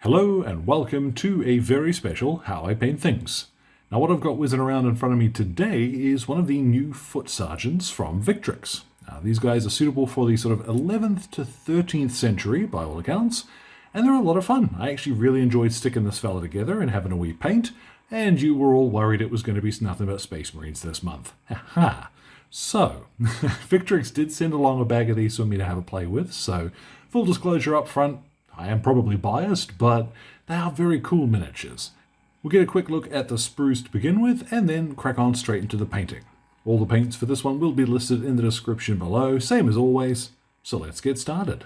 Hello and welcome to a very special How I Paint Things. Now what I've got whizzing around in front of me today is one of the new foot sergeants from Victrix. These guys are suitable for the sort of 11th to 13th century by all accounts, and they're a lot of fun. I actually really enjoyed sticking this fella together and having a wee paint, and you were all worried it was going to be nothing but Space Marines this month. Ha! So, Victrix did send along a bag of these for me to have a play with, so full disclosure up front, I am probably biased, but they are very cool miniatures. We'll get a quick look at the sprues to begin with, and then crack on straight into the painting. All the paints for this one will be listed in the description below, same as always, so let's get started.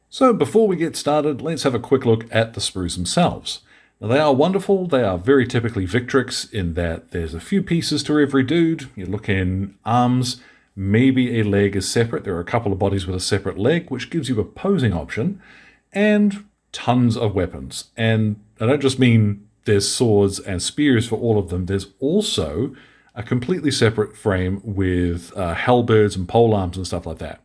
So before we get started, let's have a quick look at the sprues themselves. Now they are wonderful, they are very typically Victrix in that there's a few pieces to every dude. You look in arms, maybe a leg is separate. There are a couple of bodies with a separate leg, which gives you a posing option, and tons of weapons. And I don't just mean there's swords and spears for all of them. There's also a completely separate frame with halberds and polearms and stuff like that.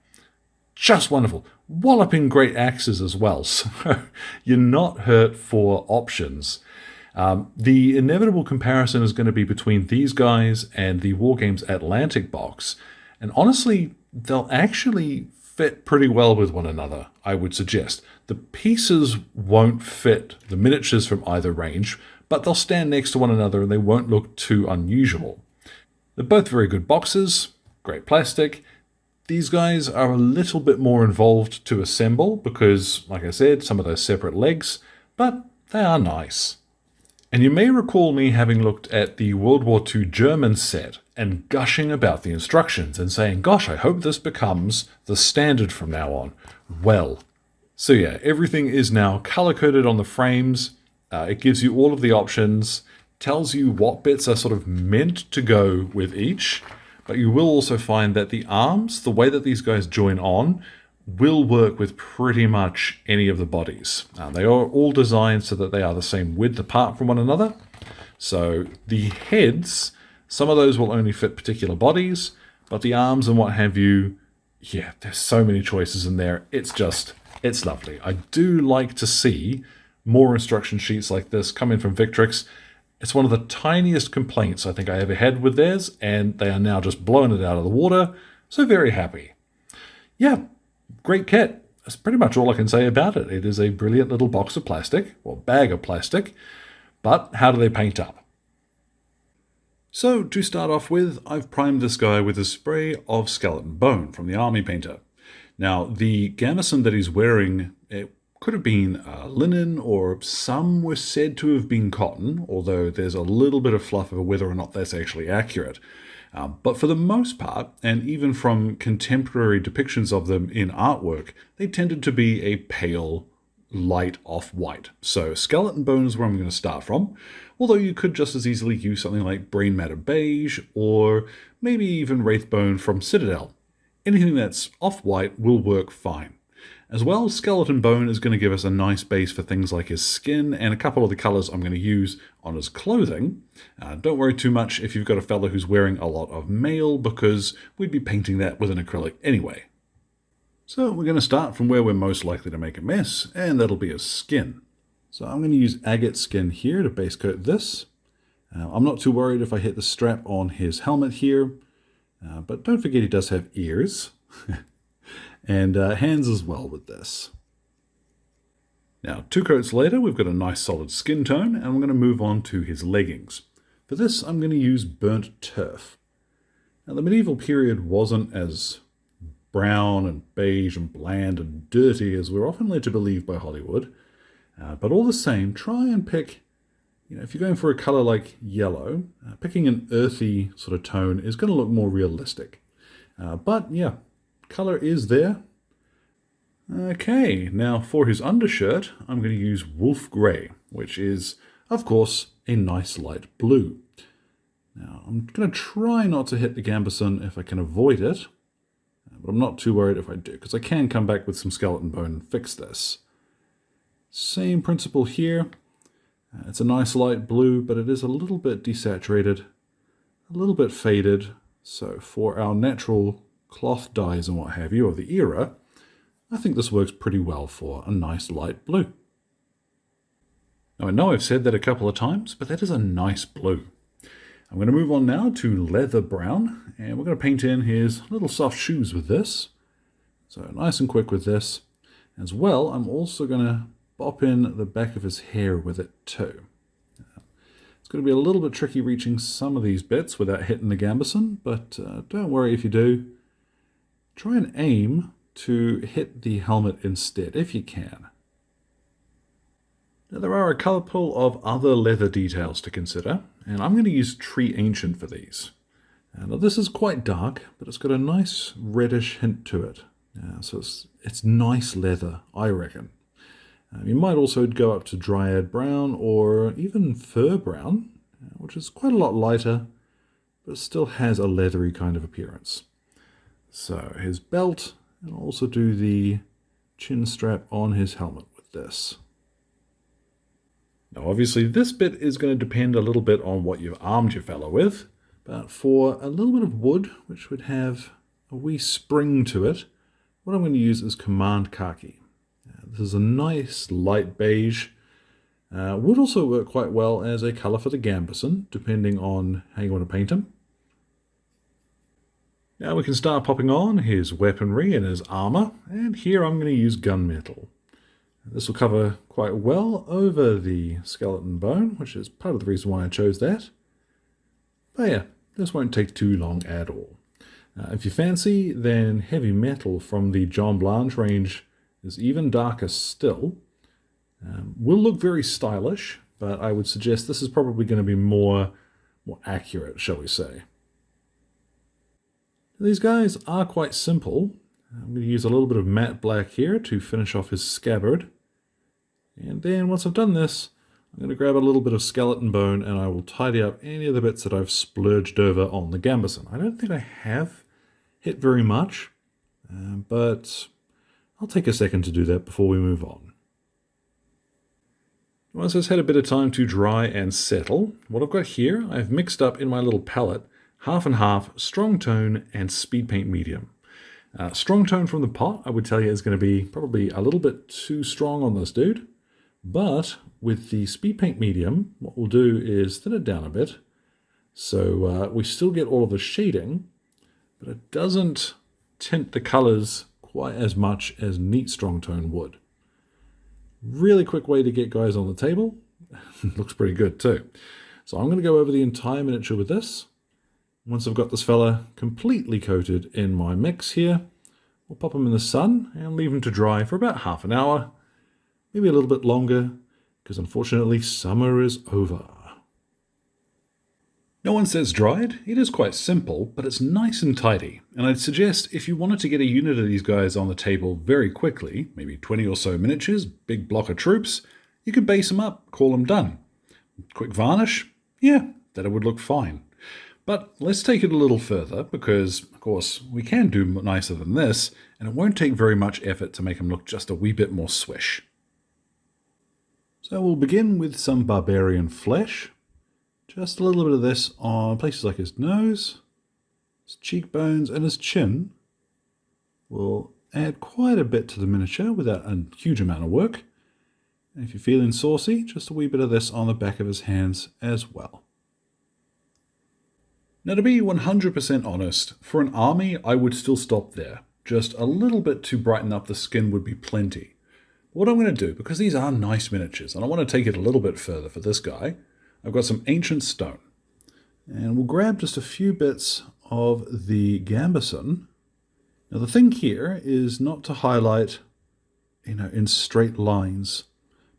Just wonderful. Walloping great axes as well. So you're not hurt for options. The inevitable comparison is going to be between these guys and the Wargames Atlantic box. And honestly, they'll actually fit pretty well with one another, I would suggest. The pieces won't fit the miniatures from either range, but they'll stand next to one another and they won't look too unusual. They're both very good boxes, great plastic. These guys are a little bit more involved to assemble because, like I said, some of those separate legs, but they are nice. And you may recall me having looked at the World War II German set and gushing about the instructions and saying, gosh, I hope this becomes the standard from now on. Well, so yeah, everything is now color-coded on the frames. It gives you all of the options, tells you what bits are sort of meant to go with each, but you will also find that the arms, the way that these guys join on, will work with pretty much any of the bodies. They are all designed so that they are the same width apart from one another. So the heads, some of those will only fit particular bodies, but the arms and what have you, yeah, there's so many choices in there. It's lovely. I do like to see more instruction sheets like this coming from Victrix. It's one of the tiniest complaints I think I ever had with theirs, and they are now just blowing it out of the water, so very happy. Yeah, great kit. That's pretty much all I can say about it. It is a brilliant little box of plastic, or bag of plastic, but how do they paint up? So to start off with, I've primed this guy with a spray of skeleton bone from the army painter. Now the gambeson that he's wearing, it could have been linen, or some were said to have been cotton, although there's a little bit of fluff over whether or not that's actually accurate. But for the most part, and even from contemporary depictions of them in artwork, they tended to be a pale, light off-white. So skeleton bone is where I'm going to start from, although you could just as easily use something like brain matter beige, or maybe even wraithbone from Citadel. Anything that's off-white will work fine. As well, skeleton bone is going to give us a nice base for things like his skin and a couple of the colours I'm going to use on his clothing. Don't worry too much if you've got a fella who's wearing a lot of mail, because we'd be painting that with an acrylic anyway. So we're going to start from where we're most likely to make a mess, and that'll be his skin. So I'm going to use Agate skin here to base coat this. I'm not too worried if I hit the strap on his helmet here, but don't forget he does have ears. And hands as well with this. Now, 2 coats later, we've got a nice solid skin tone, and we're going to move on to his leggings. For this, I'm going to use burnt turf. Now, the medieval period wasn't as brown and beige and bland and dirty as we're often led to believe by Hollywood. But all the same, try and pick, if you're going for a color like yellow, picking an earthy sort of tone is going to look more realistic. But yeah, color is there. Okay, now for his undershirt, I'm going to use wolf grey, which is, of course, a nice light blue. Now, I'm going to try not to hit the gambeson if I can avoid it, but I'm not too worried if I do, because I can come back with some skeleton bone and fix this. Same principle here. It's a nice light blue, but it is a little bit desaturated, a little bit faded. So for our natural cloth dyes and what have you of the era, I think this works pretty well for a nice light blue. Now I know I've said that a couple of times, but that is a nice blue. I'm going to move on now to leather brown, and we're going to paint in his little soft shoes with this. So nice and quick with this. As well, I'm also going to bop in the back of his hair with it too. It's going to be a little bit tricky reaching some of these bits without hitting the gambeson, but don't worry if you do. Try and aim to hit the helmet instead, if you can. Now there are a couple of other leather details to consider, and I'm going to use Tree Ancient for these. Now this is quite dark, but it's got a nice reddish hint to it. So it's nice leather, I reckon. You might also go up to Dryad Brown or even Fur Brown, which is quite a lot lighter, but still has a leathery kind of appearance. So his belt, and also do the chin strap on his helmet with this. Now obviously this bit is going to depend a little bit on what you've armed your fellow with, but for a little bit of wood, which would have a wee spring to it, what I'm going to use is Command Khaki. This is a nice light beige. Would also work quite well as a colour for the gambeson, depending on how you want to paint him. Now we can start popping on his weaponry and his armour, and here I'm going to use gunmetal. This will cover quite well over the skeleton bone, which is part of the reason why I chose that. But yeah, this won't take too long at all. If you fancy, then heavy metal from the John Blanche range is even darker still. Will look very stylish, but I would suggest this is probably going to be more accurate, shall we say. These guys are quite simple. I'm going to use a little bit of matte black here to finish off his scabbard. And then once I've done this, I'm going to grab a little bit of skeleton bone and I will tidy up any of the bits that I've splurged over on the gambeson. I don't think I have hit very much, but I'll take a second to do that before we move on. Once it's had a bit of time to dry and settle, what I've got here, I've mixed up in my little palette half and half strong tone and Speedpaint Medium. Strong tone from the pot, I would tell you, is going to be probably a little bit too strong on this dude, but with the Speedpaint Medium, what we'll do is thin it down a bit, so we still get all of the shading, but it doesn't tint the colors quite as much as neat strong tone would. Really quick way to get guys on the table. Looks pretty good too. So I'm going to go over the entire miniature with this. Once I've got this fella completely coated in my mix here, we'll pop him in the sun and leave him to dry for about half an hour, maybe a little bit longer, because unfortunately summer is over. No one says dried. It is quite simple, but it's nice and tidy. And I'd suggest if you wanted to get a unit of these guys on the table very quickly, maybe 20 or so miniatures, big block of troops, you could base them up, call them done. Quick varnish, yeah, that would look fine. But let's take it a little further, because, of course, we can do nicer than this, and it won't take very much effort to make them look just a wee bit more swish. So we'll begin with some Barbarian flesh. Just a little bit of this on places like his nose, his cheekbones, and his chin. We'll add quite a bit to the miniature without a huge amount of work. And if you're feeling saucy, just a wee bit of this on the back of his hands as well. Now, to be 100% honest, for an army, I would still stop there. Just a little bit to brighten up the skin would be plenty. What I'm going to do, because these are nice miniatures, and I want to take it a little bit further for this guy, I've got some ancient stone. And we'll grab just a few bits of the gambeson. Now, the thing here is not to highlight, in straight lines.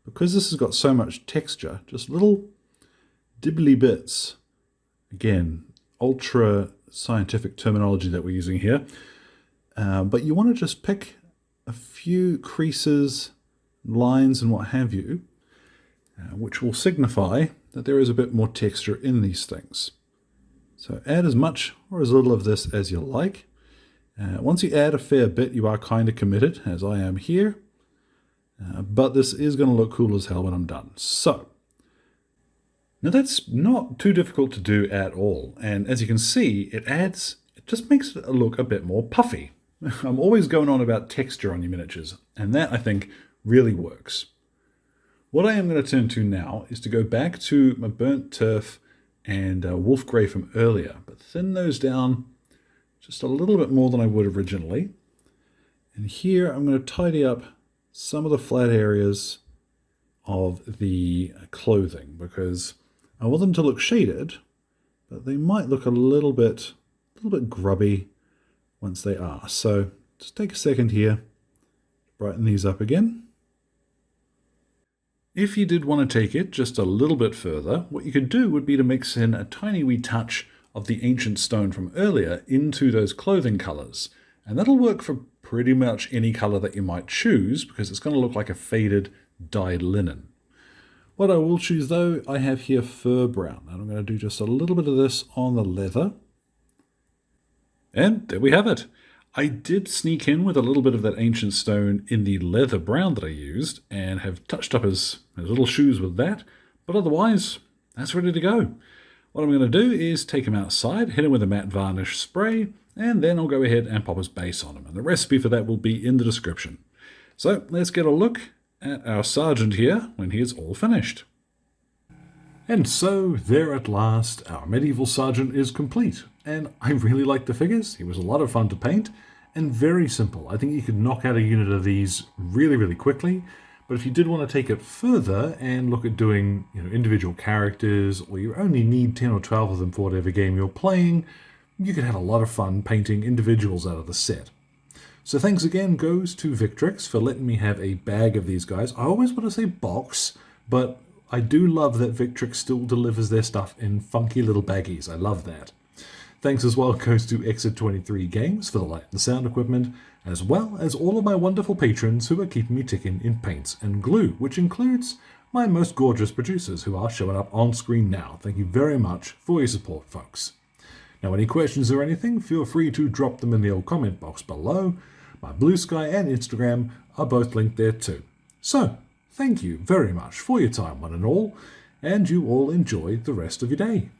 Because this has got so much texture, just little dibbly bits. Again, ultra scientific terminology that we're using here. But you want to just pick a few creases, lines, and what have you, which will signify that there is a bit more texture in these things. So add as much or as little of this as you like. Once you add a fair bit, you are kind of committed, as I am here. But this is going to look cool as hell when I'm done. So, now that's not too difficult to do at all. And as you can see, it just makes it look a bit more puffy. I'm always going on about texture on your miniatures, and that, I think, really works. What I am going to turn to now is to go back to my burnt turf and wolf grey from earlier, but thin those down just a little bit more than I would originally. And here I'm going to tidy up some of the flat areas of the clothing because I want them to look shaded, but they might look a little bit grubby once they are. So just take a second here, brighten these up again. If you did want to take it just a little bit further, what you could do would be to mix in a tiny wee touch of the ancient stone from earlier into those clothing colors. And that'll work for pretty much any color that you might choose because it's going to look like a faded dyed linen. What I will choose though, I have here fur brown. And I'm going to do just a little bit of this on the leather. And there we have it. I did sneak in with a little bit of that ancient stone in the leather brown that I used and have touched up his little shoes with that. But otherwise, that's ready to go. What I'm going to do is take him outside, hit him with a matte varnish spray, and then I'll go ahead and pop his base on him. And the recipe for that will be in the description. So let's get a look at our sergeant here when he is all finished. And so there at last, our medieval sergeant is complete. And I really like the figures. He was a lot of fun to paint and very simple. I think you could knock out a unit of these really, really quickly. But if you did want to take it further and look at doing individual characters, or you only need 10 or 12 of them for whatever game you're playing, you could have a lot of fun painting individuals out of the set. So thanks again goes to Victrix for letting me have a bag of these guys. I always want to say box, but I do love that Victrix still delivers their stuff in funky little baggies. I love that. Thanks as well goes to Exit 23 Games for the light and sound equipment, as well as all of my wonderful patrons who are keeping me ticking in paints and glue, which includes my most gorgeous producers who are showing up on screen now. Thank you very much for your support, folks. Now, any questions or anything, feel free to drop them in the old comment box below. My Blue Sky and Instagram are both linked there too. So, thank you very much for your time, one and all, and you all enjoy the rest of your day.